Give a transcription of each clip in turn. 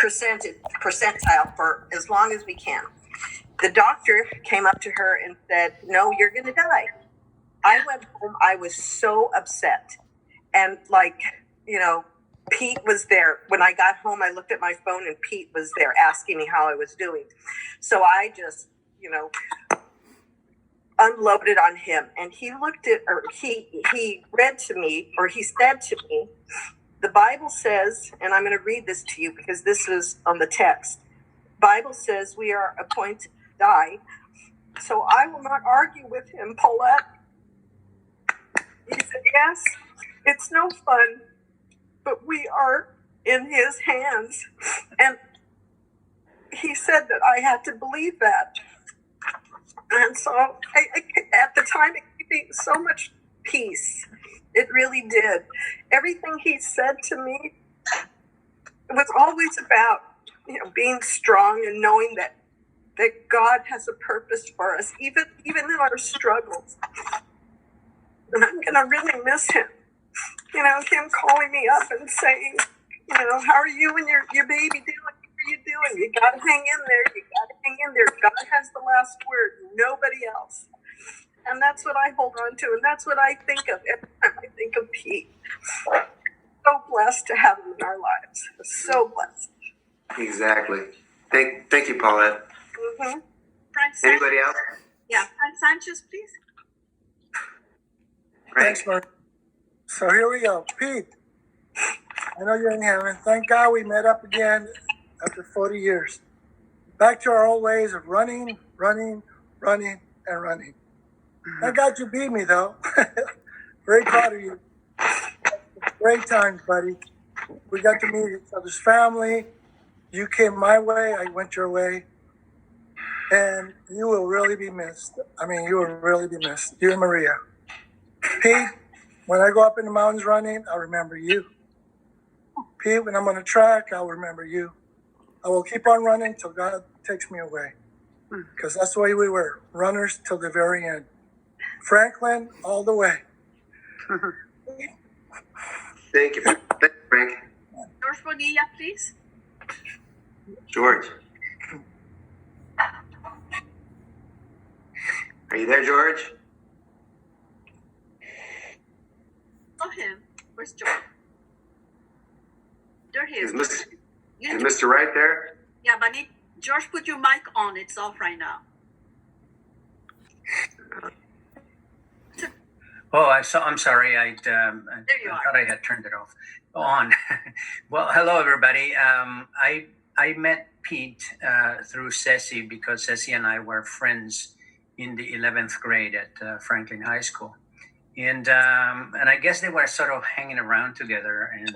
percentile for as long as we can. The doctor came up to her and said, "No, you're going to die." I went home. I was so upset. And Pete was there. When I got home, I looked at my phone and Pete was there asking me how I was doing. So I just, unloaded on him. And he read to me, or he said to me, the Bible says, and I'm going to read this to you because this is on the text. Bible says we are appointed to die. So I will not argue with him, Paulette. He said, yes, it's no fun, but we are in his hands. And he said that I had to believe that. And so at the time, it gave me so much peace. It really did. Everything he said to me was always about, being strong and knowing that God has a purpose for us, even in our struggles. And I'm going to really miss him. Him calling me up and saying, how are you and your baby doing? What are you doing? You got to hang in there. You got to hang in there. God has the last word. Nobody else. And that's what I hold on to. And that's what I think of every time I think of Pete. So blessed to have him in our lives. So blessed. Exactly. Thank you, Paulette. Mm-hmm. Anybody else? Yeah. Frank Sanchez, please. Thanks, Mark. So here we go. Pete, I know you're in heaven. Thank God we met up again after 40 years. Back to our old ways of running, and running. Thank God you beat me, though. Very proud of you. Great times, buddy. We got to meet each other's family. You came my way. I went your way. And you will really be missed. You will really be missed. You and Maria. Pete, when I go up in the mountains running, I'll remember you. Pete, when I'm on a track, I'll remember you. I will keep on running till God takes me away. Because that's the way we were. Runners till the very end. Franklin, all the way. Thank you. Thank you, Frank. George Bonilla, please. George. Are you there, George? Oh, him. Where's George? There he is. Is Mr. Right there? Yeah, but George, put your mic on. It's off right now. Oh, I'm sorry. I thought I had turned it off. On. Well, hello, everybody. I met Pete through Ceci because Ceci and I were friends in the 11th grade at Franklin High School. And I guess they were sort of hanging around together. And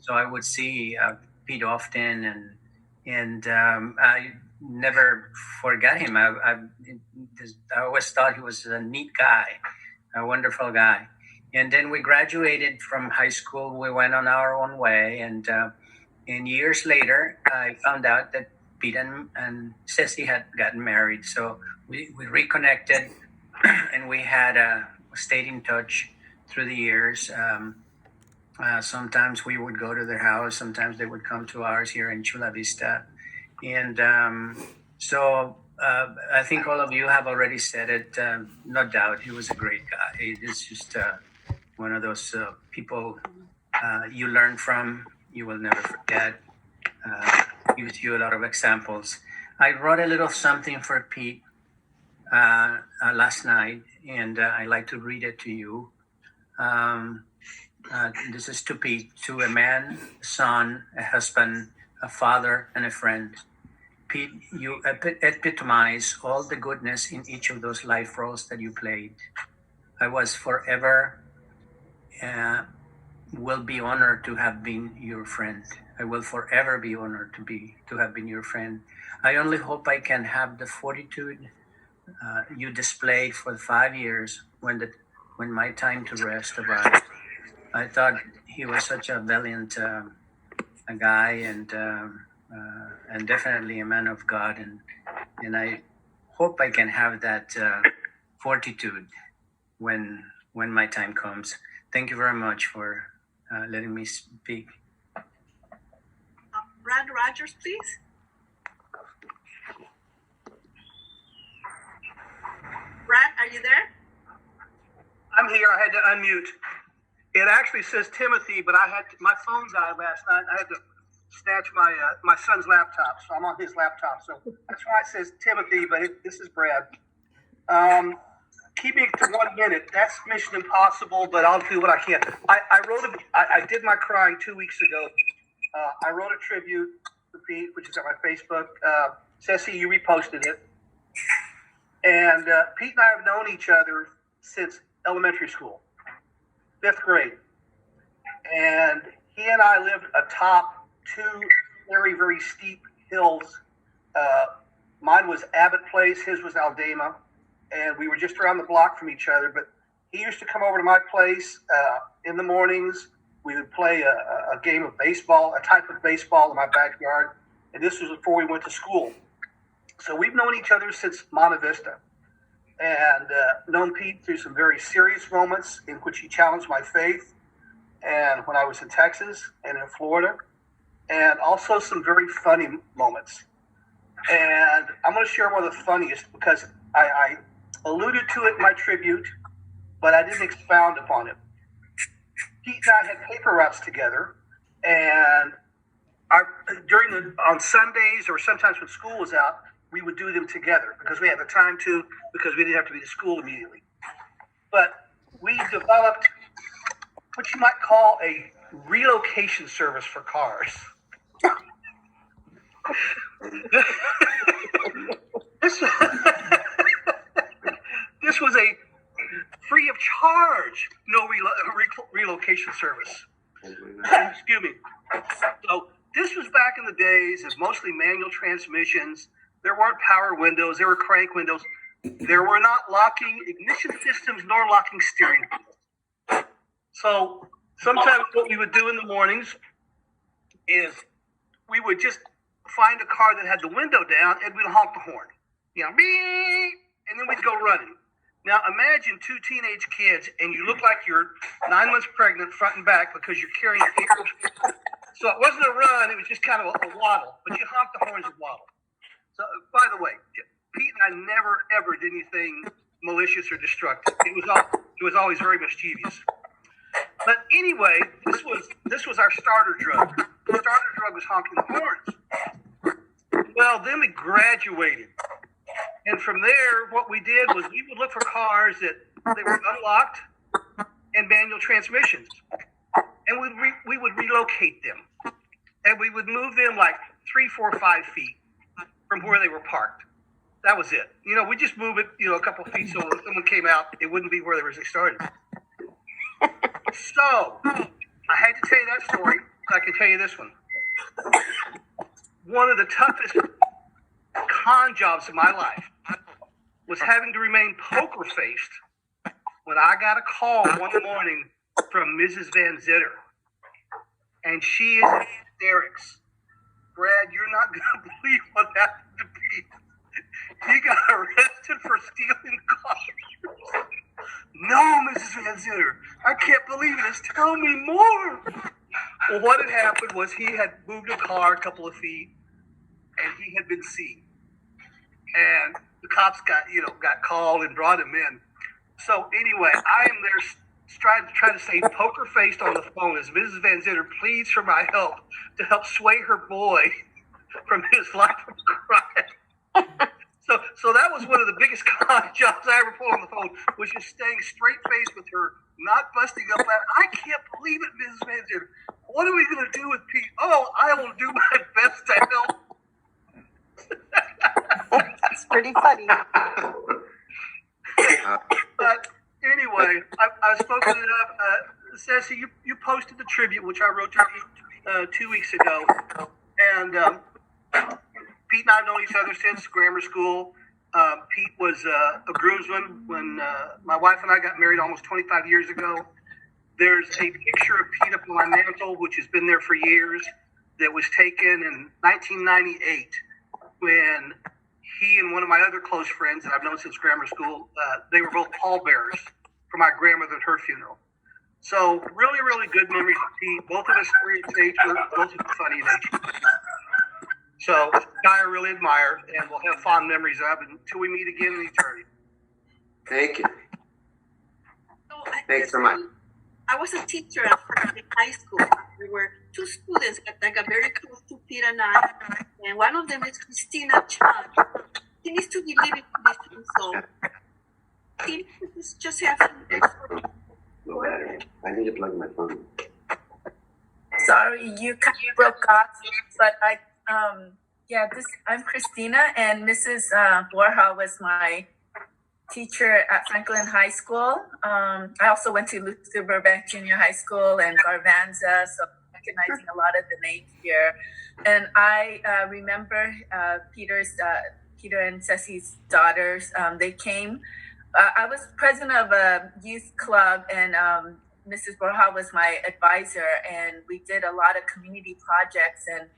so I would see Pete often, and I never forgot him. I always thought he was a neat guy, a wonderful guy. And then we graduated from high school. We went on our own way. And years later, I found out that Pete and Ceci had gotten married. So we reconnected, and we had stayed in touch through the years. Sometimes we would go to their house. Sometimes they would come to ours here in Chula Vista. And so I think all of you have already said it. No doubt, he was a great guy. He's just one of those people you learn from, you will never forget. Gives you a lot of examples. I wrote a little something for Pete last night, and I'd like to read it to you. This is to Pete, to a man, a son, a husband, a father, and a friend. Pete, you epitomize all the goodness in each of those life roles that you played. I was forever, will be honored to have been your friend. I will forever be honored to have been your friend. I only hope I can have the fortitude you displayed for 5 years when my time to rest arrived. I thought he was such a valiant a guy and definitely a man of God, and I hope I can have that fortitude when my time comes. Thank you very much for letting me speak. Brad Rogers, please. Brad, are you there? I'm here. I had to unmute. It actually says Timothy, but my phone died last night. I had to snatch my son's laptop, so I'm on his laptop. So that's why it says Timothy, but this is Brad. Keeping it to 1 minute. That's mission impossible, but I'll do what I can. I did my crying 2 weeks ago. I wrote a tribute to Pete, which is on my Facebook. Ceci, you reposted it. And Pete and I have known each other since elementary school, 5th grade. And he and I lived atop 2 very, very steep hills. Mine was Abbott Place, his was Aldama. And we were just around the block from each other. But he used to come over to my place in the mornings. We would play a game of baseball, a type of baseball in my backyard. And this was before we went to school. So we've known each other since Monte Vista, and known Pete through some very serious moments in which he challenged my faith, and when I was in Texas and in Florida, and also some very funny moments. And I'm going to share one of the funniest because I alluded to it in my tribute, but I didn't expound upon it. Pete and I had paper routes together, and on Sundays or sometimes when school was out, we would do them together because we had the time to, because we didn't have to be to school immediately. But we developed what you might call a relocation service for cars. This was a free of charge, no relocation service. Excuse me. So this was back in the days of mostly manual transmissions. There weren't power windows. There were crank windows. There were not locking ignition systems nor locking steering wheels. So sometimes what we would do in the mornings is we would just find a car that had the window down and we'd honk the horn. Beep, and then we'd go running. Now imagine 2 teenage kids and you look like you're 9 months pregnant front and back because you're carrying papers. So it wasn't a run, it was just kind of a waddle, but you honk the horns and waddle. So, by the way, Pete and I never, ever did anything malicious or destructive. It was always very mischievous. But anyway, this was our starter drug. The starter drug was honking the horns. Well, then we graduated. And from there, what we did was we would look for cars that they were unlocked and manual transmissions. And we would relocate them. And we would move them like 3, 4, 5 feet from where they were parked. That was it. We just move it, a couple of feet so when someone came out, it wouldn't be where they started. So, I had to tell you that story. I can tell you this one. One of the toughest con jobs of my life was having to remain poker-faced when I got a call one morning from Mrs. Van Zitter. And she is in hysterics. Brad, you're not going to believe what happened to Pete. He got arrested for stealing cars. No, Mrs. Van Zitter, I can't believe this. Tell me more. Well, what had happened was he had moved a car a couple of feet, and he had been seen. And the cops got called and brought him in. So anyway, I am there trying to stay poker-faced on the phone as Mrs. Van Zitter pleads for my help to help sway her boy from his life of crime. So that was one of the biggest con jobs I ever pulled on the phone, was just staying straight-faced with her, not busting up at, I can't believe it, Mrs. Van Zitter. What are we going to do with Pete? Oh, I will do my best to help. That's pretty funny. But anyway, I've spoken enough. Ceci, you posted the tribute, which I wrote to you 2 weeks ago. And Pete and I have known each other since grammar school. Pete was a groomsman when my wife and I got married almost 25 years ago. There's a picture of Pete up on my mantle, which has been there for years, that was taken in 1998 when he and one of my other close friends that I've known since grammar school, they were both pallbearers for my grandmother at her funeral. So really, really good memories of Pete. Both of us serious nature, both of us funny nature. So it's a guy I really admire, and we'll have fond memories of until we meet again in eternity. Thank you. So Thanks so much. I was a teacher at high school. There were two students that got very close to Pete and I, and one of them is Christina Chan. She needs to be living this room, so Pete, just have some No battery. I need to plug my phone. Sorry, you kind of broke off, but I'm Christina, and Mrs. Borja was my teacher at Franklin High School. I also went to Luther Burbank Junior High School and Garvanza, so I'm recognizing a lot of the names here. And I remember Peter and Ceci's daughters. They came. I was president of a youth club, and Mrs. Borja was my advisor, and we did a lot of community projects. And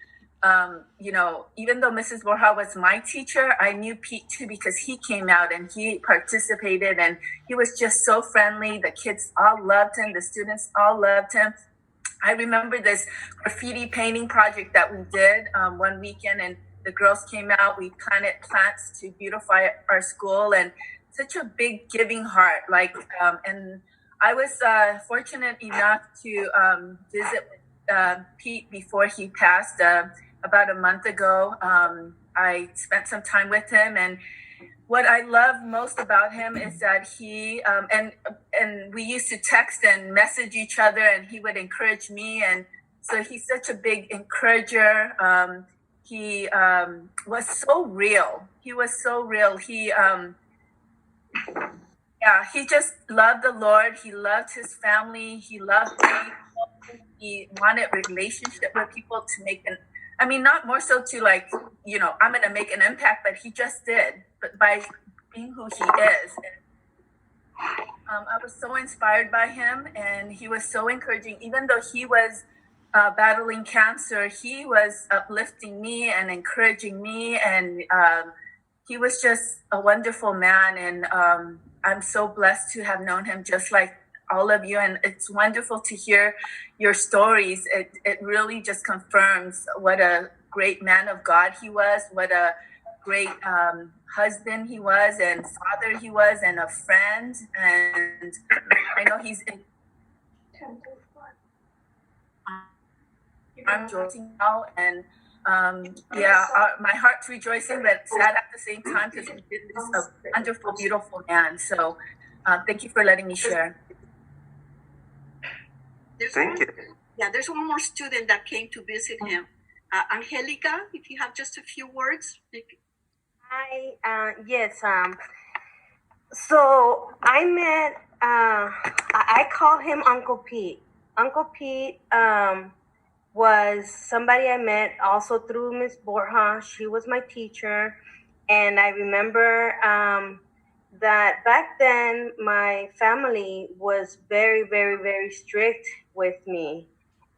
even though Mrs. Borja was my teacher, I knew Pete too because he came out and he participated, and he was just so friendly. The kids all loved him. The students all loved him. I remember this graffiti painting project that we did one weekend, and the girls came out. We planted plants to beautify our school, and such a big giving heart. And I was fortunate enough to visit Pete before he passed about a month ago. I spent some time with him, and what I love most about him is that he and we used to text and message each other, and he would encourage me, and so he's such a big encourager. He was so real. He was so real. He just loved the Lord. He loved his family. He loved people. He wanted relationship with people to make not more so to I'm going to make an impact, but he just did. But by being who he is. I was so inspired by him, and he was so encouraging. Even though he was battling cancer, he was uplifting me and encouraging me, and he was just a wonderful man, and I'm so blessed to have known him just like all of you, and it's wonderful to hear your stories. It really just confirms what a great man of God he was, what a great husband he was, and father he was, and a friend, and I know he's in I'm rejoicing now, and my heart's rejoicing, but sad at the same time because he did this a wonderful, beautiful man. So thank you for letting me share. Thank you. Yeah, there's one more student that came to visit him. Angelica, if you have just a few words. Hi, yes. So I met, I call him Uncle Pete. Uncle Pete was somebody I met also through Miss Borja. She was my teacher. And I remember that back then my family was very, very, very strict with me.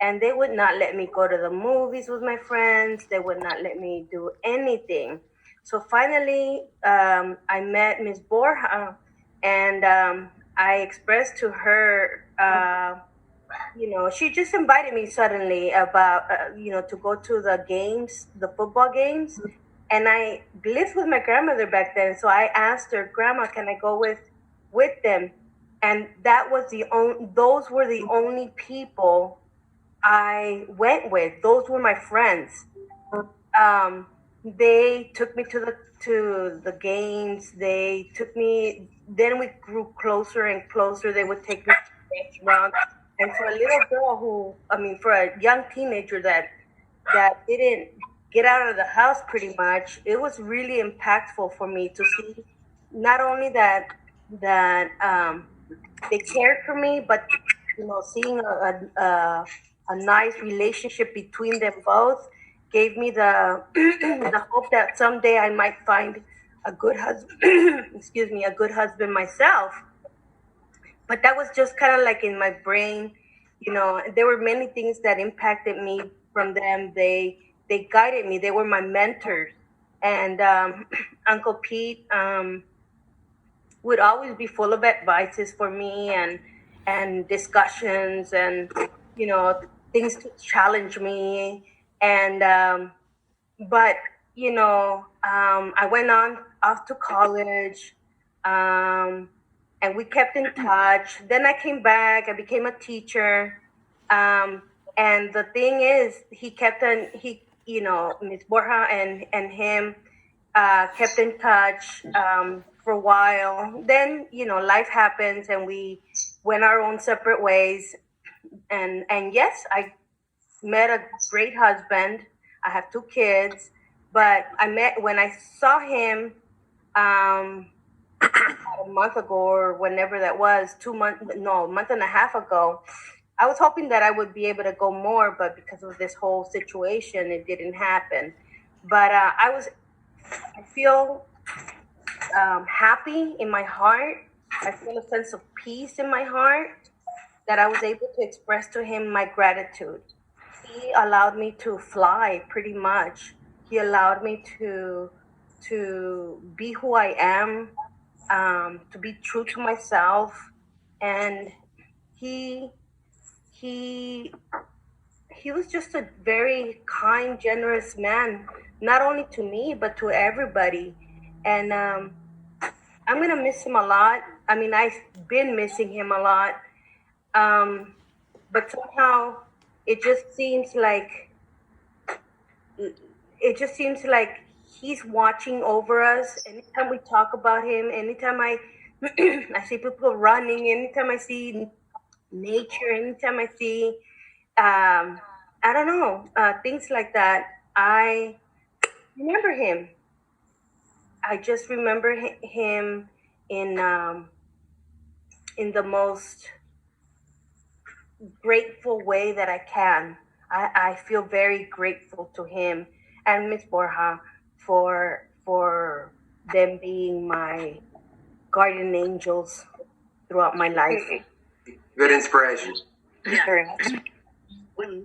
And they would not let me go to the movies with my friends. They would not let me do anything. So finally, I met Miss Borja, and I expressed to her, she just invited me suddenly about, to go to the games, the football games. And I lived with my grandmother back then. So I asked her, Grandma, can I go with them? And that was those were the only people I went with. Those were my friends. They took me to the games. They took me. Then we grew closer and closer. They would take me to the restaurant. And for a little girl for a young teenager that didn't get out of the house pretty much, it was really impactful for me to see not only that they cared for me, but seeing a nice relationship between them both gave me the the hope that someday I might find a good husband. A good husband myself. But that was just kind of like in my brain. There were many things that impacted me from them. They guided me. They were my mentors. And Uncle Pete would always be full of advices for me, and discussions and things to challenge me. And but I went on off to college, and we kept in touch. Then I came back. I became a teacher, and the thing is, he kept on Miss Borja and him kept in touch for a while. Then life happens, and we went our own separate ways. And yes, I met a great husband. I have 2 kids, but when I saw him about a month ago or whenever that was, a month and a half ago. I was hoping that I would be able to go more, but because of this whole situation, it didn't happen. But I feel happy in my heart. I feel a sense of peace in my heart that I was able to express to him my gratitude. He allowed me to fly pretty much. He allowed me to be who I am, to be true to myself. And he was just a very kind, generous man, not only to me, but to everybody. And I'm going to miss him a lot. I mean, I've been missing him a lot. But somehow it just seems like he's watching over us. Anytime we talk about him, anytime I see people running, anytime I see nature, anytime I see I don't know, things like that, I remember him. I just remember him in the most grateful way that I can. I feel very grateful to him and Miss Borja for them being my guardian angels throughout my life. Good inspiration. Yeah. Very much.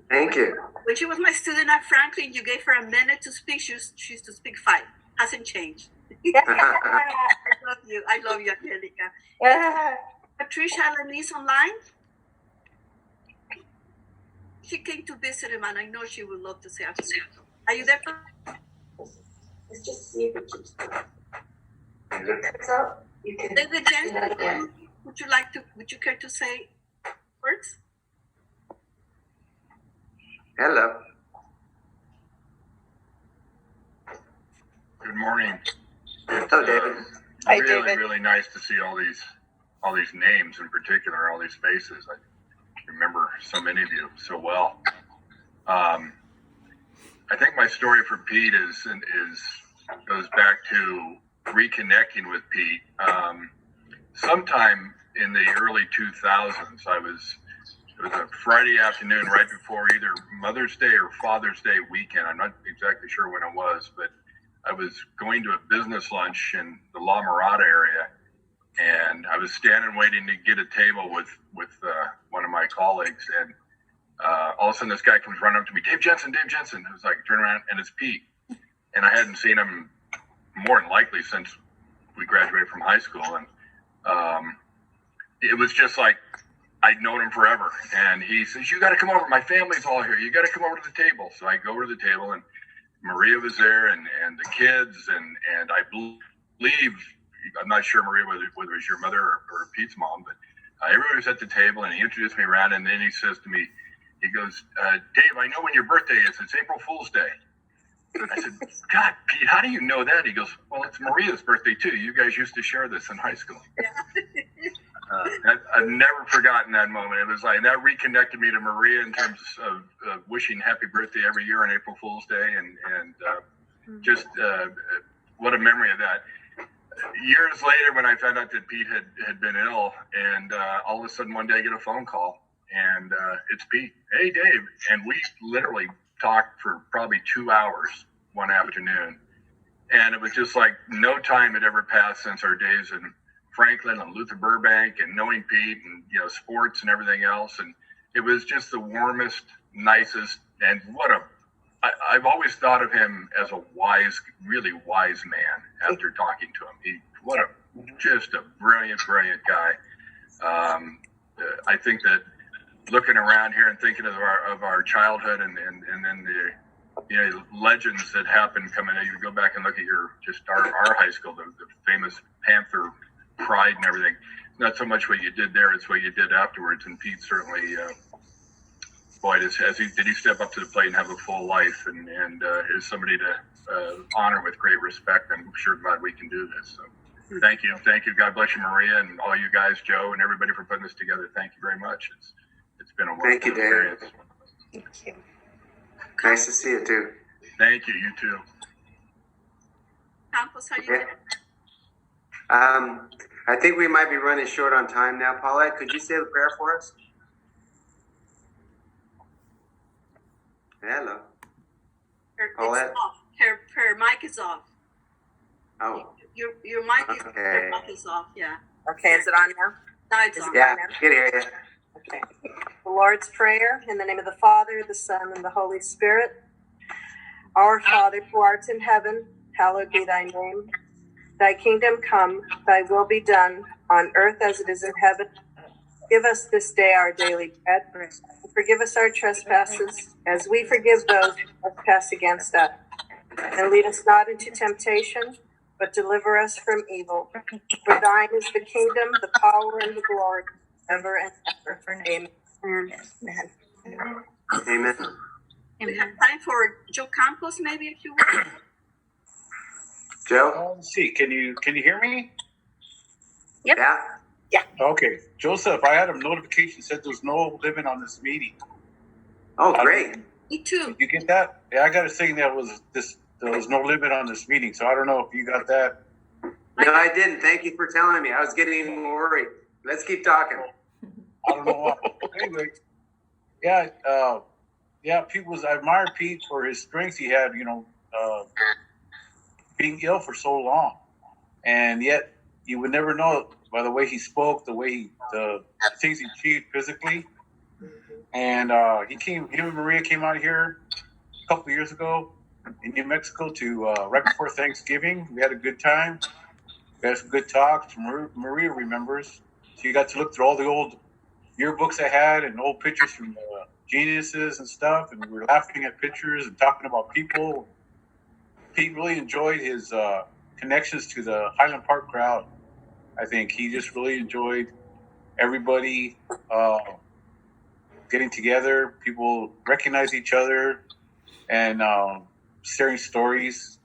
Thank you. When she was my student at Franklin, you gave her a minute to speak. She used to speak 5. Hasn't changed. I love you, Angelica. Patricia Lenise online. She came to visit him, and I know she would love to say a few. Are you there? Let's just see if it keeps going. Thank If it comes up, you can David James, would you care to say words? Hello. Good morning. Hello, David. Hi, really, David. really nice to see all these names in particular, all these faces. I remember so many of you so well. I think my story for Pete goes back to reconnecting with Pete. Sometime in the early 2000s, it was a Friday afternoon right before either Mother's Day or Father's Day weekend. I'm not exactly sure when it was, but I was going to a business lunch in the La Mirada area, and I was standing waiting to get a table with one of my colleagues, and all of a sudden this guy comes running up to me, Dave Jensen. I was like, turn around, and it's Pete. And I hadn't seen him more than likely since we graduated from high school, and it was just like I'd known him forever. And he says, you got to come over. My family's all here. You got to come over to the table. So I go over to the table, and Maria was there, and the kids, and I believe, I'm not sure, Maria, whether it was your mother or Pete's mom, but everybody was at the table, and he introduced me around, and then he says to me, he goes, Dave, I know when your birthday is. It's April Fool's Day. I said, God, Pete, how do you know that? He goes, well, it's Maria's birthday, too. You guys used to share this in high school. I've never forgotten that moment. It was like that reconnected me to Maria in terms of wishing happy birthday every year on April Fool's Day, and just what a memory of that. Years later, when I found out that Pete had been ill, and all of a sudden one day I get a phone call, and it's Pete. Hey, Dave. And we literally talked for probably 2 hours one afternoon, and it was just like no time had ever passed since our days in Franklin and Luther Burbank, and knowing Pete, and sports and everything else, and it was just the warmest, nicest, and I've always thought of him as a really wise man after talking to him. Just a brilliant guy. I think that looking around here and thinking of our childhood and then the legends that happened coming in, you go back and look at our high school, the famous Panther pride and everything. It's not so much what you did there, it's what you did afterwards. And Pete certainly, boy, did he step up to the plate and have a full life, and is somebody to honor with great respect. I'm sure glad we can do this. So thank you. God bless you, Maria, and all you guys, Joe, and everybody for putting this together. Thank you very much. It's been a wonderful Thank you, David. experience. Thank you. Nice to see you too. Thank you. You too. Campos, how you Okay. doing? I think we might be running short on time now. Paulette, could you say the prayer for us? Hello. It's Paulette? off. Her mic is off. Oh, Your mic is Okay. her mic is off. Yeah. Okay, is it on now? Now it's Is on. it- yeah, can hear you. Okay. The Lord's Prayer, in the name of the Father, the Son, and the Holy Spirit. Our Father, who art in heaven, hallowed be thy name. Thy kingdom come, thy will be done, on earth as it is in heaven. Give us this day our daily bread, and forgive us our trespasses, as we forgive those who trespass against us. And lead us not into temptation, but deliver us from evil. For thine is the kingdom, the power, and the glory, ever and ever. Amen. Amen. Amen. We have time for Joe Campos, maybe, if you will. Joe? Let's see. Can you hear me? Yep. Yeah. Okay, Joseph. I had a notification said there's no limit on this meeting. Oh, great. Me too. Did you get that? Yeah, I got a saying that there was no limit on this meeting. So I don't know if you got that. No, I didn't. Thank you for telling me. I was getting worried. Let's keep talking. I don't know why. Anyway, yeah, Pete I admired Pete for his strength he had. Being ill for so long, and yet you would never know by the way he spoke, the things he achieved physically. And him and Maria came out here a couple of years ago in New Mexico to right before Thanksgiving. We had a good time. We had some good talks. Maria remembers. So you got to look through all the old yearbooks I had and old pictures from geniuses and stuff, and we were laughing at pictures and talking about people. Pete really enjoyed his connections to the Highland Park crowd. I think he just really enjoyed everybody getting together. People recognize each other and sharing stories.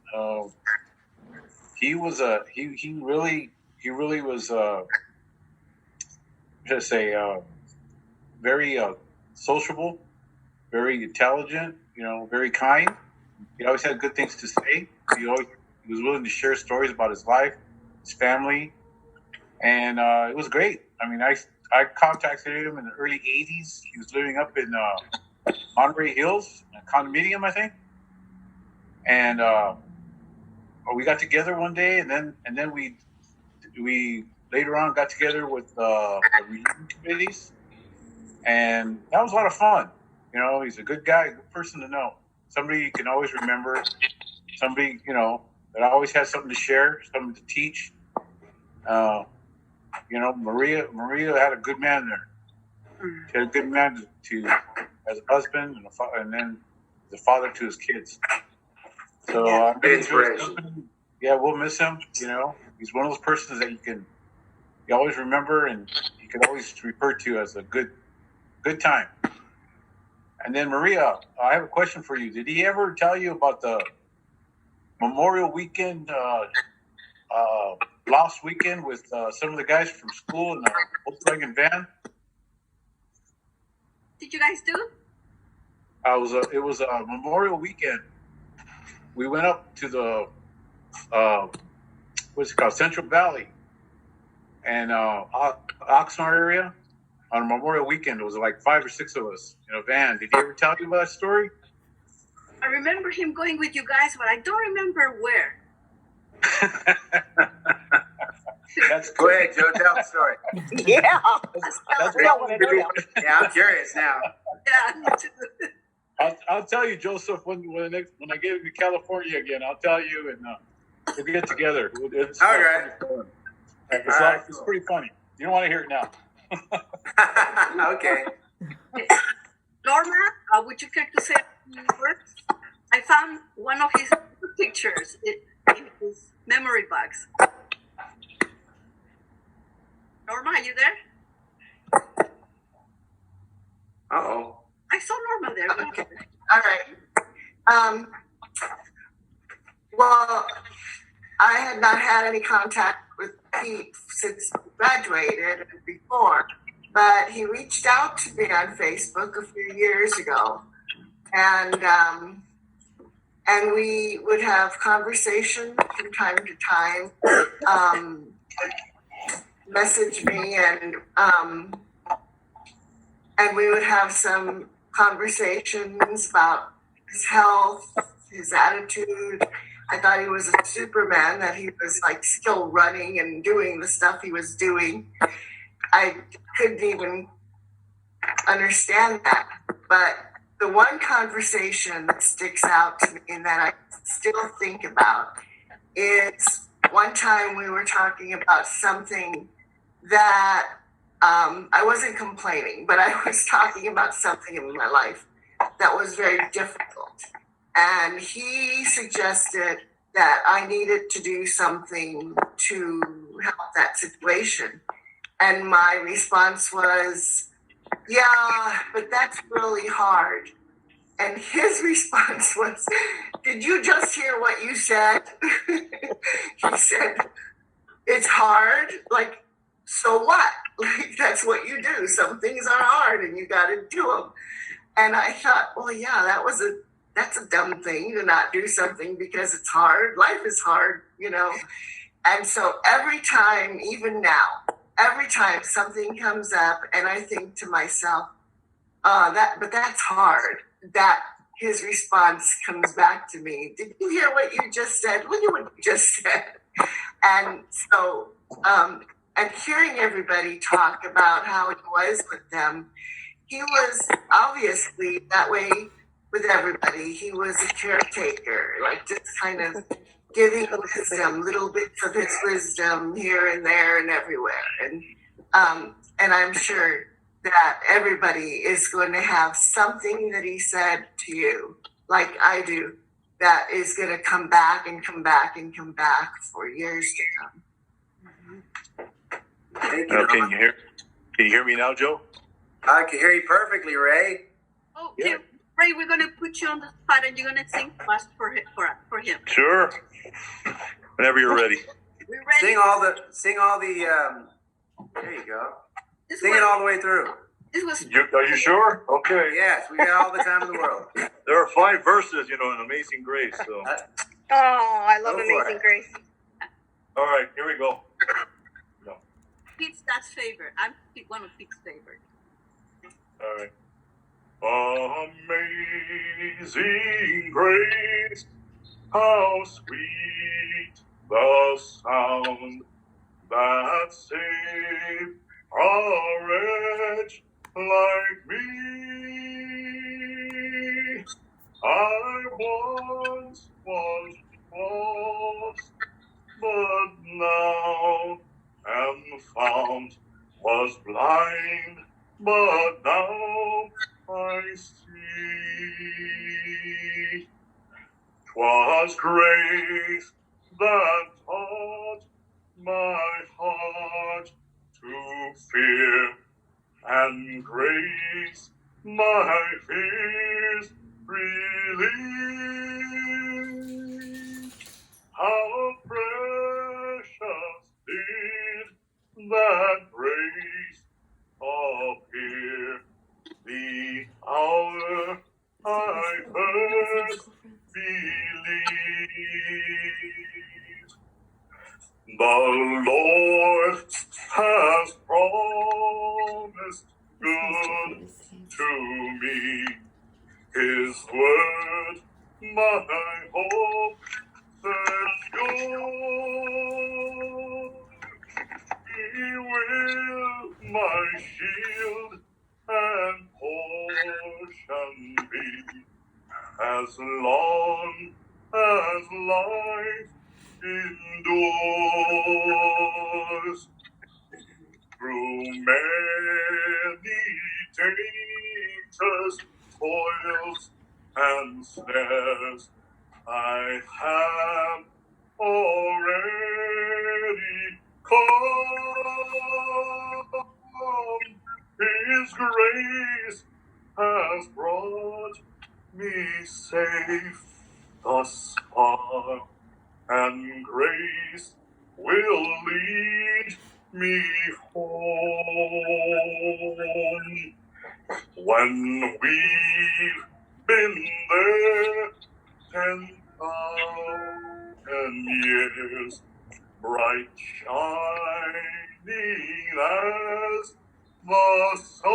He really was very sociable, very intelligent. Very kind. He always had good things to say. He was willing to share stories about his life, his family, and it was great. I mean, I contacted him in the early '80s. He was living up in Monterey Hills, a condominium, I think. And we got together one day, and then we later on got together with the reunion committees, and that was a lot of fun. He's a good guy, good person to know. Somebody you can always remember. Somebody, that always has something to share, something to teach. Maria had a good man there. She had a good man as a husband and then the father to his kids. So I'm Good inspiration. Yeah, we'll miss him. He's one of those persons that you always remember and you can always refer to as a good time. And then Maria, I have a question for you. Did he ever tell you about the Memorial Weekend, last weekend with some of the guys from school in the Volkswagen van? Did you guys do? It was a Memorial Weekend. We went up to the what's it called, Central Valley, and Oxnard area on a Memorial Weekend. It was like 5 or 6 of us in a van. Did he ever tell you about that story? I remember him going with you guys, but I don't remember where. That's Go ahead, Joe. Tell the story. Yeah. That's We don't want to know. Yeah, I'm curious now. Yeah, me too. I'll tell you, Joseph, when I get to California again, I'll tell you, and we'll get together. It's All right. pretty fun. All right. It's pretty funny. You don't want to hear it now. Okay. Norma, would you care to say a few words? I found one of his pictures in his memory box. Norma, are you there? Uh-oh. I saw Norma there. Okay. All right. Well, I had not had any contact with Pete since he graduated and before, but he reached out to me on Facebook a few years ago, and we would have conversation from time to time, message me, and we would have some conversations about his health, his attitude. I thought he was a Superman, that he was like still running and doing the stuff he was doing. I couldn't even understand that. But the one conversation that sticks out to me and that I still think about is one time we were talking about something that I wasn't complaining, but I was talking about something in my life that was very difficult. And he suggested that I needed to do something to help that situation. And my response was, yeah, but that's really hard. And his response was, did you just hear what you said? He said, it's hard. Like, so what? Like, that's what you do. Some things are hard and you got to do them. And I thought, well, yeah, that's a dumb thing to not do something because it's hard. Life is hard, you know. And so every time, even now, every time something comes up and I think to myself, but that's hard, that his response comes back to me. Did you hear what you just said? Look at what you just said. And so, and hearing everybody talk about how it was with them, he was obviously that way with everybody. He was a caretaker, like just kind of giving wisdom, little bits of his wisdom here and there and everywhere. And I'm sure that everybody is going to have something that he said to you, like I do, that is going to come back and come back and come back for years to come. Thank you. Can you hear me now, Joe? I can hear you perfectly, Ray. Oh, yeah. Ray, we're going to put you on the spot and you're going to sing for us for him. Sure. Whenever you're ready. We're ready. Sing all the there you go. Sing it all the way through. Are you sure? Okay. Yes, we got all the time in the world. There are 5 verses, in Amazing Grace. So. Oh, I love Go for Amazing it. Grace. All right, here we go. Pete's dad's favorite. I'm one of Pete's favorites. All right. Amazing grace, how sweet the sound that saved a wretch like me. I once was lost, but now am found, was blind, but now I see. 'Twas grace that taught my heart to fear, and grace my fears relieved. How precious did that grace appear the hour I first believed. The Lord has promised good to me. His word, my hope secure. He will my shield and portion be, as long as life endures. through many dangerous toils and snares. I have already come. His grace has brought me safe thus far, and grace will lead me home. When we've been there 10,000 years, bright shining as the sun,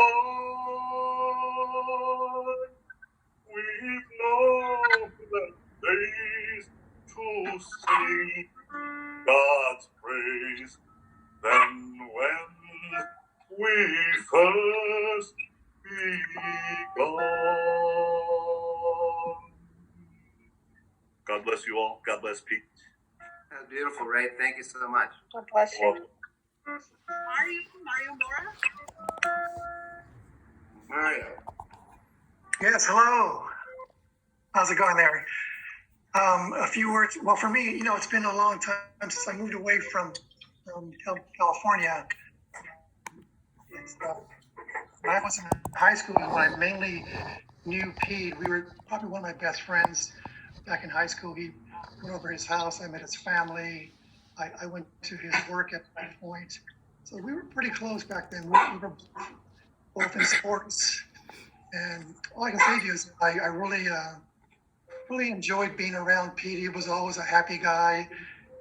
we've known the days to sing God's praise. Then when we first begun. God bless you all. God bless Pete. That's beautiful, Ray. Thank you so much. God bless you. Mario Mora? Mario. Yes, hello. How's it going there? A few words. Well, for me, it's been a long time since I moved away from California. When I was in high school, when I mainly knew Pete, we were probably one of my best friends back in high school. He went over his house. I met his family. I went to his work at that point. So we were pretty close back then. We were both in sports. And all I can say to you is I really enjoyed being around Pete. He was always a happy guy.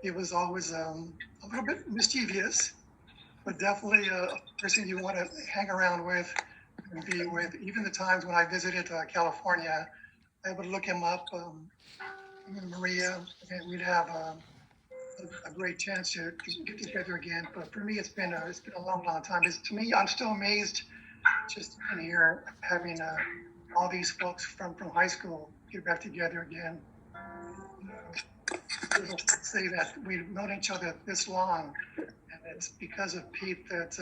He was always a little bit mischievous, but definitely a person you want to hang around with and be with. Even the times when I visited California, I would look him up, him and Maria, and we'd have a great chance to get together again. But for me, it's been a long, long time. To me, I'm still amazed just in here having all these folks from high school get back together again. People say that we've known each other this long, and it's because of Pete that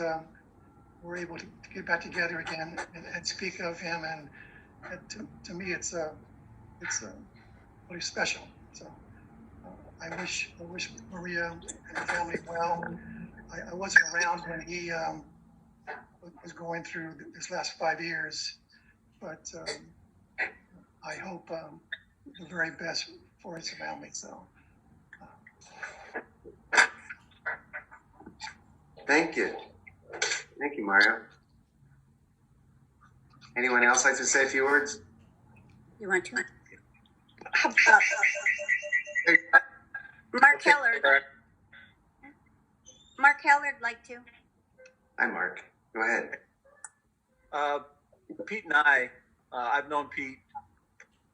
we're able to get back together again and speak of him. And to me, it's really special. So I wish Maria and her family well. I wasn't around when he was going through this last 5 years, but I hope the very best for his family. So. Thank you. Thank you, Mario. Anyone else like to say a few words? You want to? Mark Hellard. Mark Hellard like to. Hi, Mark. Go ahead. Pete and I've known Pete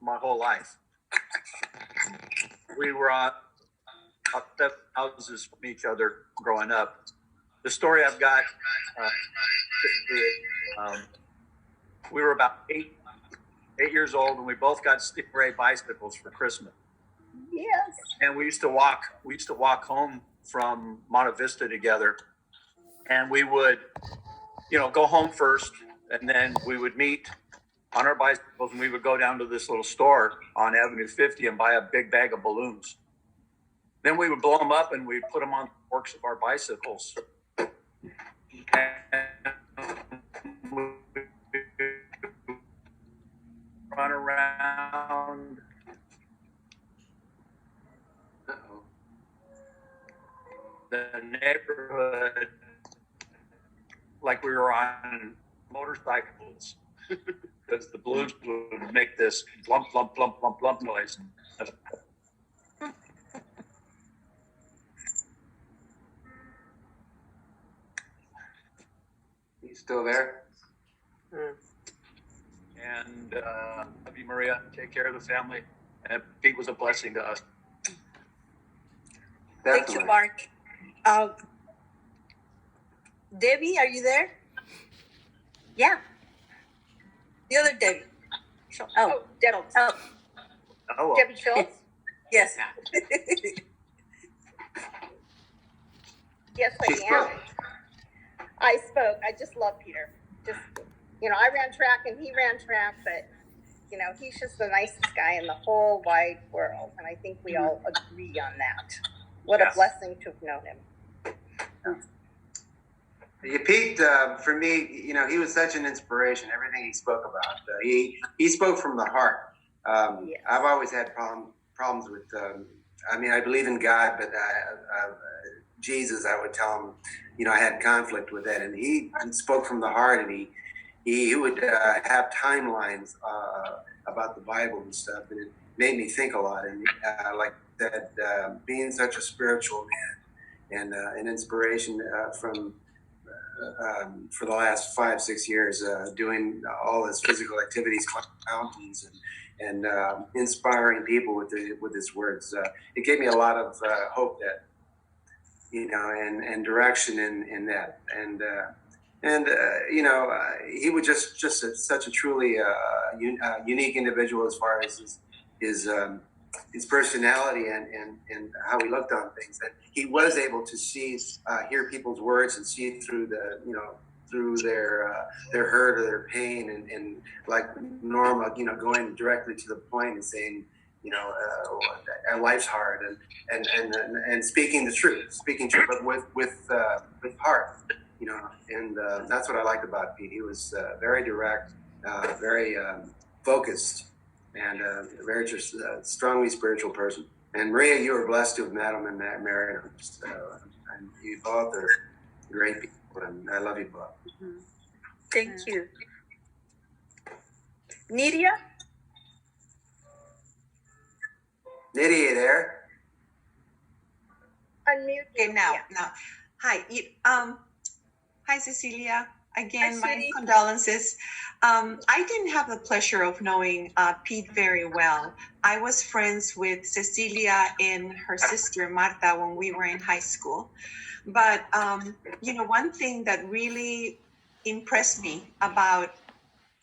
my whole life. We were on houses from each other growing up. The story I've got, we were about eight years old, and we both got Stingray bicycles for Christmas. Yes. And we used to walk home from Monte Vista together, and we would, go home first, and then we would meet on our bicycles, and we would go down to this little store on Avenue 50 and buy a big bag of balloons. Then we would blow them up, and we'd put them on the forks of our bicycles. And run around. The neighborhood like we were on motorcycles because the balloons would make this lump, lump, lump, lump, lump noise. You still there? And love you, Maria. Take care of the family. And Pete was a blessing to us. Thank you, Mark. Debbie, are you there? Yeah. The other Debbie. Oh, Debbie. Oh, Debbie Schultz. Yes. Yes, She's I am. I spoke. I just love Peter. Just, I ran track and he ran track, but he's just the nicest guy in the whole wide world. And I think we all agree on that. What a blessing to have known him. Yeah, Pete, for me, he was such an inspiration. Everything he spoke about, he spoke from the heart. I've always had problems with. I believe in God, but Jesus, I would tell him, I had conflict with that, and he spoke from the heart, and he would have timelines about the Bible and stuff, and it made me think a lot. And like that, being such a spiritual man and an inspiration for the last 5-6 years, doing all his physical activities, climbing mountains, and inspiring people with his words. It gave me a lot of hope that, and direction in that. He was just such a truly unique individual as far as his personality and how he looked on things. That he was able to hear people's words and see through through their hurt or their pain, and like Norma, going directly to the point and saying, life's hard, and speaking the truth, but with heart, and that's what I liked about Pete. He was very direct, very focused, and very just strongly spiritual person. And Maria, you were blessed to have met him and married him. And you both are great people, and I love you both. Mm-hmm. Thank you. Nydia? Nydia, you there? Unmute. Okay, now. Hi. Hi, Cecilia. Again, Hi, my sweetie. condolences. I didn't have the pleasure of knowing Pete very well. I was friends with Cecilia and her sister Marta when we were in high school. But, one thing that really impressed me about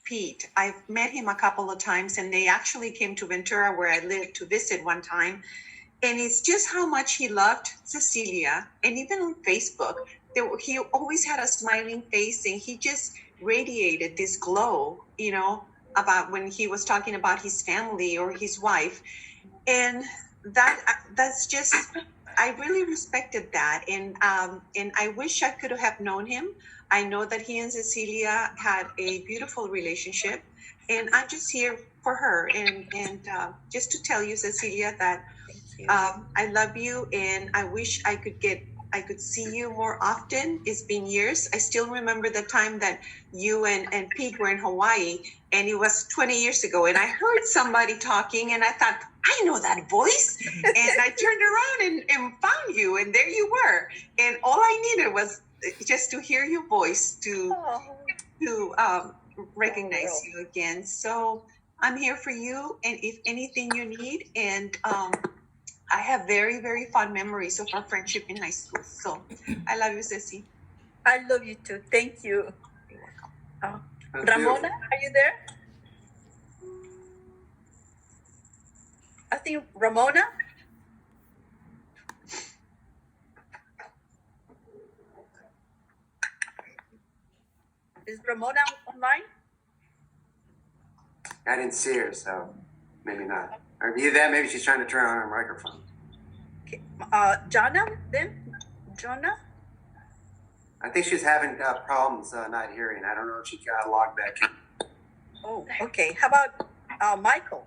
Pete, I've met him a couple of times, and they actually came to Ventura where I lived to visit one time. And it's just how much he loved Cecilia. And even on Facebook, he always had a smiling face, and he just radiated this glow, about when he was talking about his family or his wife. And that's just, I really respected that. And I wish I could have known him. I know that he and Cecilia had a beautiful relationship, and I'm just here for her. And just to tell you, Cecilia, that I love you, and I wish I could see you more often. It's been years. I still remember the time that you and Pete were in Hawaii, and it was 20 years ago. And I heard somebody talking, and I thought, I know that voice. And I turned around and found you, and there you were. And all I needed was just to hear your voice to recognize you again. So I'm here for you, and if anything you need. And I have very, very fond memories of our friendship in high school. So I love you, Ceci. I love you too. Thank you. Ramona, are you there? I think Ramona. Is Ramona online? I didn't see her, so maybe not. Or either that, maybe she's trying to turn on her microphone. Okay. Jonna, then? Jonna? I think she's having problems not hearing. I don't know if she got logged back in. Oh, okay. How about Michael?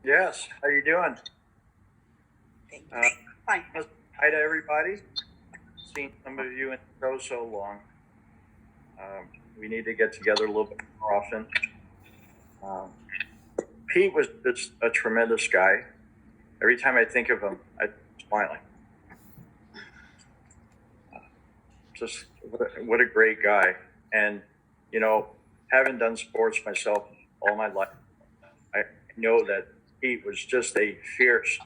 Yes. How you doing? Fine. Hi to everybody. Seen some of you in so long. We need to get together a little bit more often. Pete was just a tremendous guy. Every time I think of him, I'm smiling. Just what a great guy. And, having done sports myself all my life, I know that Pete was just a fierce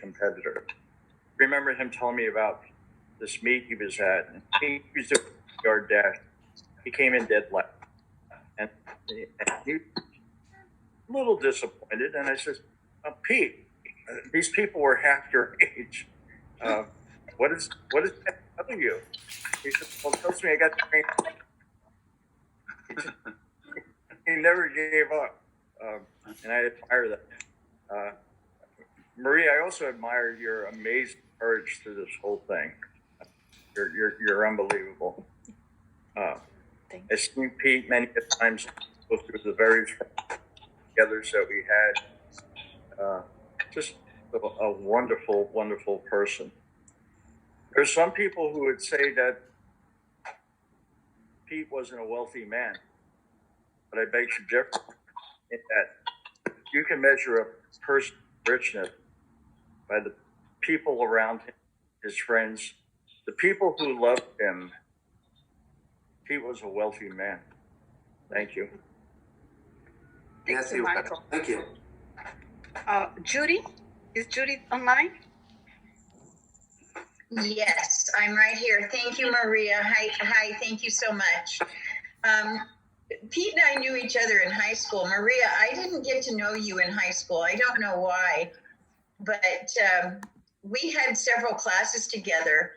competitor. Remember him telling me about this meet he was at, and he was doing yard dash. He came in dead last, and he was a little disappointed. And I said, Pete, these people were half your age. What is telling you. He said, well, trust me, I got trained. He never gave up. And I admire that. Maria, I also admire your amazing courage through this whole thing. You're unbelievable. I've seen Pete many times go through the various get-togethers that we had. Just a wonderful, wonderful person. There's some people who would say that Pete wasn't a wealthy man, but I beg to differ in that you can measure a person's richness by the people around him, his friends, the people who loved him. Pete was a wealthy man. Thank you. Yes, you, Michael. Thank you. Judy, is Judy online? Yes, I'm right here. Thank you, Maria. Hi, thank you so much. Pete and I knew each other in high school. Maria, I didn't get to know you in high school. I don't know why, but we had several classes together,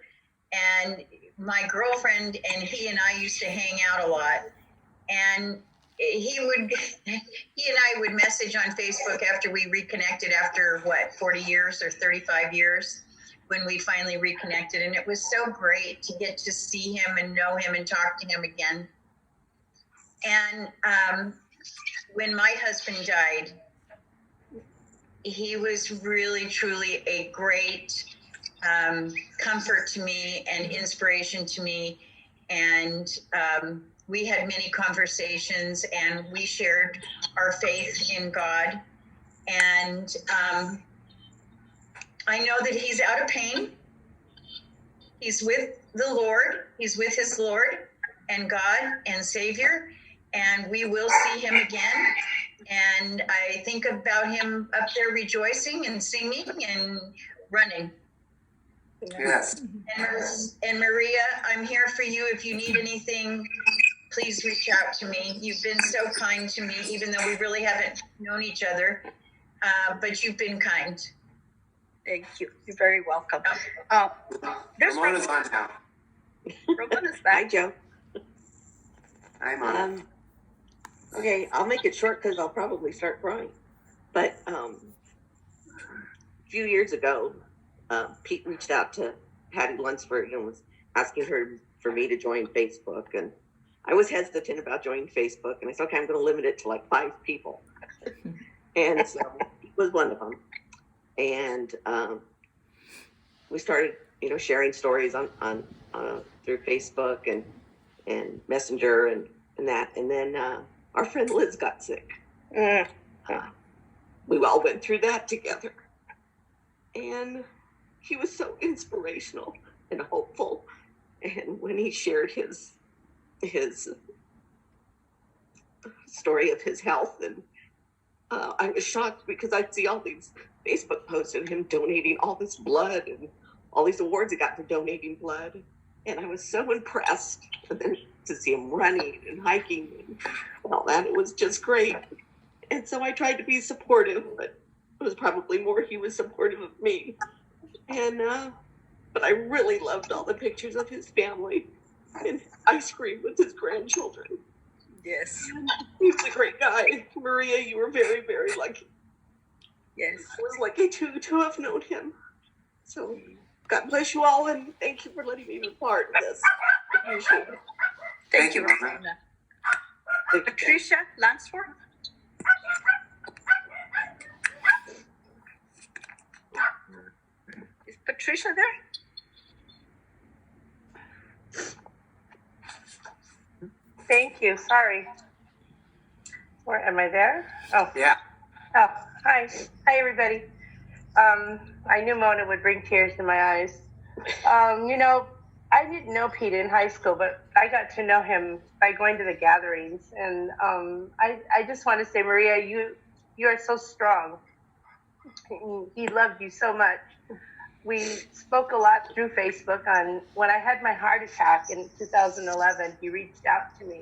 and my girlfriend and he and I used to hang out a lot. And he and I would message on Facebook after we reconnected after 40 years or 35 years when we finally reconnected. And it was so great to get to see him and know him and talk to him again. And when my husband died, he was really, truly a great comfort to me and inspiration to me. And we had many conversations, and we shared our faith in God. And I know that he's out of pain. He's with the Lord. He's with his Lord and God and Savior. And we will see him again. And I think about him up there rejoicing and singing and running. Yes. And Maria, I'm here for you. If you need anything, please reach out to me. You've been so kind to me, even though we really haven't known each other. But you've been kind. Thank you. You're very welcome. There's Ramona's on now. Ramona's back. Hi, Joe. Hi, Mom. Okay, I'll make it short because I'll probably start crying. But a few years ago, Pete reached out to Patty Lunsford and was asking her for me to join Facebook. And I was hesitant about joining Facebook. And I said, okay, I'm going to limit it to like 5 people. And so he was one of them. And we started, sharing stories on through Facebook and Messenger and that. And then our friend Liz got sick. We all went through that together. And he was so inspirational and hopeful. And when he shared his story of his health, and I was shocked because I'd see all these Facebook posts of him donating all this blood and all these awards he got for donating blood. And I was so impressed. And then to see him running and hiking and all that, it was just great. And so I tried to be supportive, but it was probably more he was supportive of me. And but I really loved all the pictures of his family and ice cream with his grandchildren. Yes. He was a great guy. Maria, you were very, very lucky. Yes. I was lucky to have known him. So God bless you all, and thank you for letting me be part of this. I appreciate it. Thank you, Ramona. Patricia Lansford. Is Patricia there? Thank you. Sorry. Where am I there? Oh. Yeah. Oh, hi. Hi, everybody. I knew Mona would bring tears to my eyes. I didn't know Pete in high school, but I got to know him by going to the gatherings. And I just want to say, Maria, you are so strong. He loved you so much. We spoke a lot through Facebook. On when I had my heart attack in 2011, he reached out to me.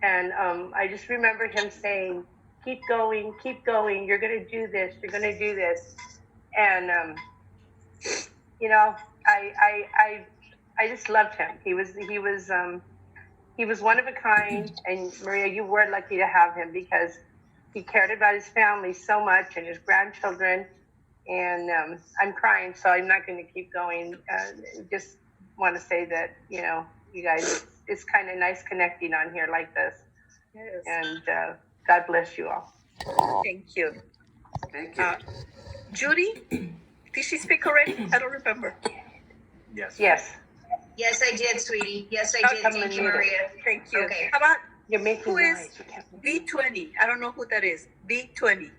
And I just remember him saying, keep going, you're going to do this, you're going to do this. And, I just loved him. He was one of a kind. And Maria, you were lucky to have him because he cared about his family so much and his grandchildren. And I'm crying, so I'm not going to keep going. Just want to say that, you know, you guys, it's kind of nice connecting on here like this. Yes. And God bless you all. Thank you. Thank you. Judy, did she speak already? I don't remember. Yes. Yes. Yes, I did, sweetie. Yes, I did. I'm Thank you, muted. Maria. Thank you. Okay. How about You're making who noise. is B20? I don't know who that is. B20.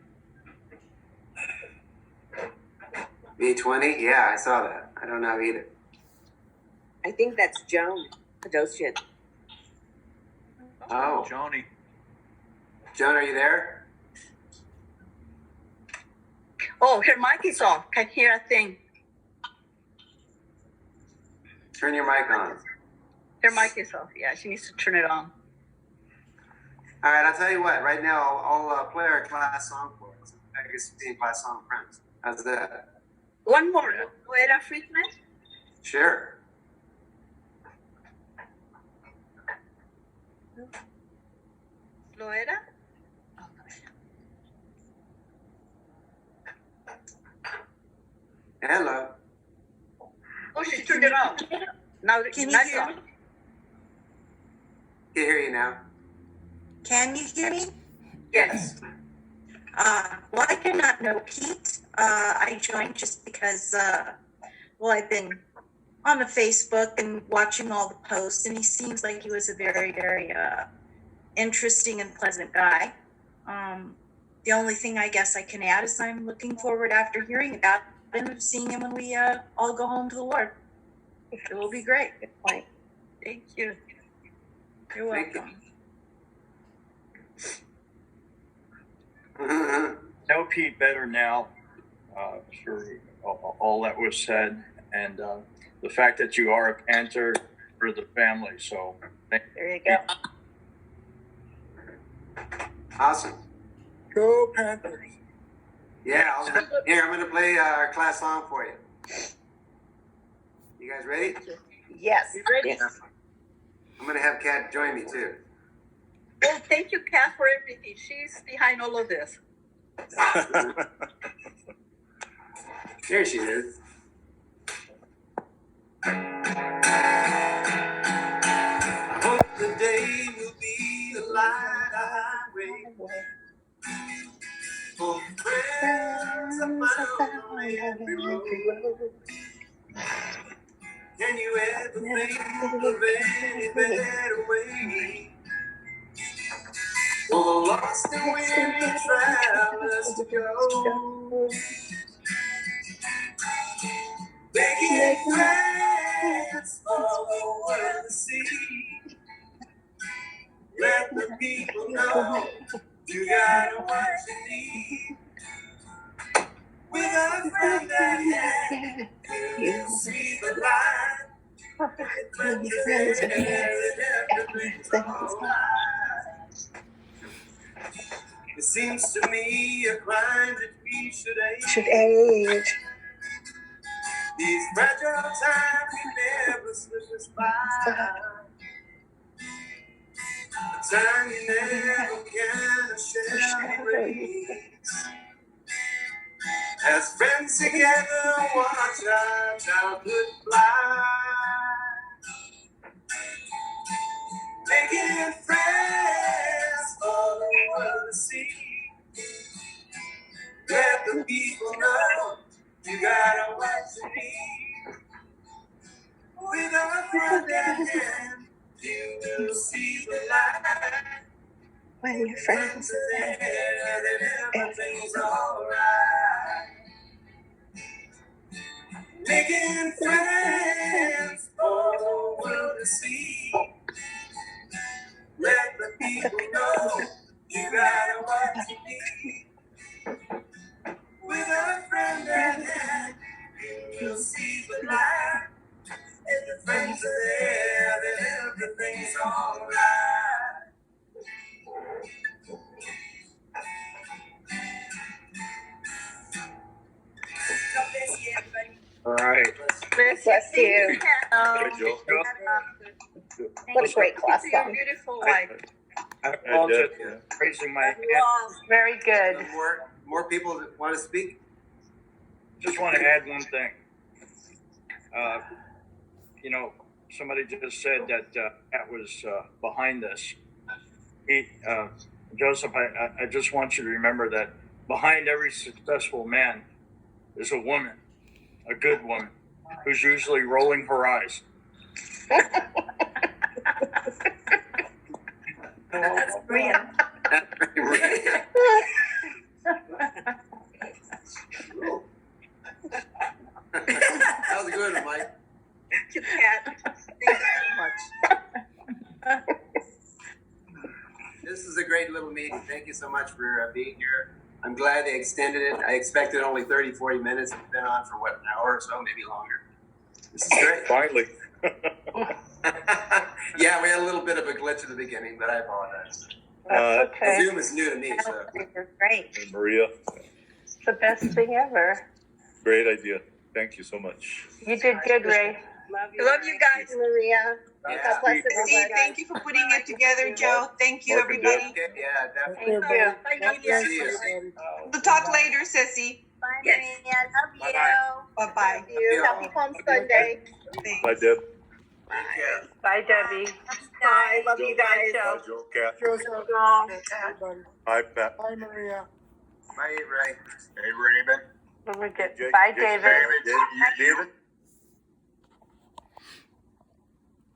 B20? Yeah, I saw that. I don't know either. I think that's Joan Kadoshian. Oh, Joni. Joan, are you there? Oh, her mic is off. Can't hear a thing. Turn your mic on. Her mic is off. Yeah, she needs to turn it on. All right, I'll tell you what. Right now, I'll play our class song for us. Magazine class song, friends. How's that? One more. Noera Friedman. Sure. Noera. Hello. Oh, she turned it on. Now, Can you now it's hear on. me? Can hear you now. Can you hear me? Yes. Well, I did not know Pete. I joined just because, well, I've been on the Facebook and watching all the posts, and he seems like he was a very, very interesting and pleasant guy. The only thing I guess I can add is I'm looking forward after hearing about him, seeing him when we all go home to the Lord. It will be great. Good point. Thank you. You're Thank welcome. Know Pete better now, through all that was said, and the fact that you are a Panther for the family. So There you go. Awesome. Go Panthers. Yeah, here, I'm going to play our class song for you. You guys ready? Yes. You ready? Yes. I'm going to have Kat join me, too. Well, thank you, Kat, for everything. She's behind all of this. There she is. I hope the day will be the light highway for friends I found on every road. Can you ever think of any better way for the lost and weary travelers to go? Making friends for the world to see. Let the people know you got what you need. With a friend at hand, you'll see the light. With friends at hand, everything's alright. It seems to me a crime that we should age. These fragile times can never slip us by. A time you never can shall erase. As friends together, watch our childhood fly. Making friends for the world to see. Let the people know you got what you need. With a friend at hand, you will see the light. When your friends are there, then everything's alright. Making friends for the world to see. Let the people know you got what you need. With a friend at hand, you'll see the light. If your friends are there, then everything's alright. God bless you, everybody. all right. Bless you. Hey, Joe. What a great class Your song. beautiful wife. I'm all just raising my hand. Very good. More people that want to speak? Just want to add one thing. You know, somebody just said that Pat was behind this. Joseph, I just want you to remember that behind every successful man is a woman, a good woman, who's usually rolling her eyes. That's brilliant. That was a good one, Mike. Thank you, Pat. Thank you so much. This is a great little meeting. Thank you so much for being here. I'm glad they extended it. I expected only 30, 40 minutes. It's been on for what, an hour or so, maybe longer. This is great. Finally. Yeah, we had a little bit of a glitch at the beginning, but I apologize. That's okay. Zoom is new to me, so. Great. Hey, Maria, It's the best thing ever. great idea. Thank you so much. You did good, Ray. Love you guys, Maria. Yeah. God bless Steve, everybody. thank you for putting it together, Joe. Thank you, everybody. Okay, yeah, definitely. Thank you. Good to see you. We'll talk later, Sissy. Bye, Maria. Love you. Bye-bye. Love you. Happy Palm Sunday. Bye, Deb. Take care. Bye, Debbie. Bye. Love you guys. Bye, Joe. Joe, Kat. Joseph. Everybody. Bye, Pat. Bye, Maria. Bye, Ray. Hey, Raven. We're good. Bye, David. David.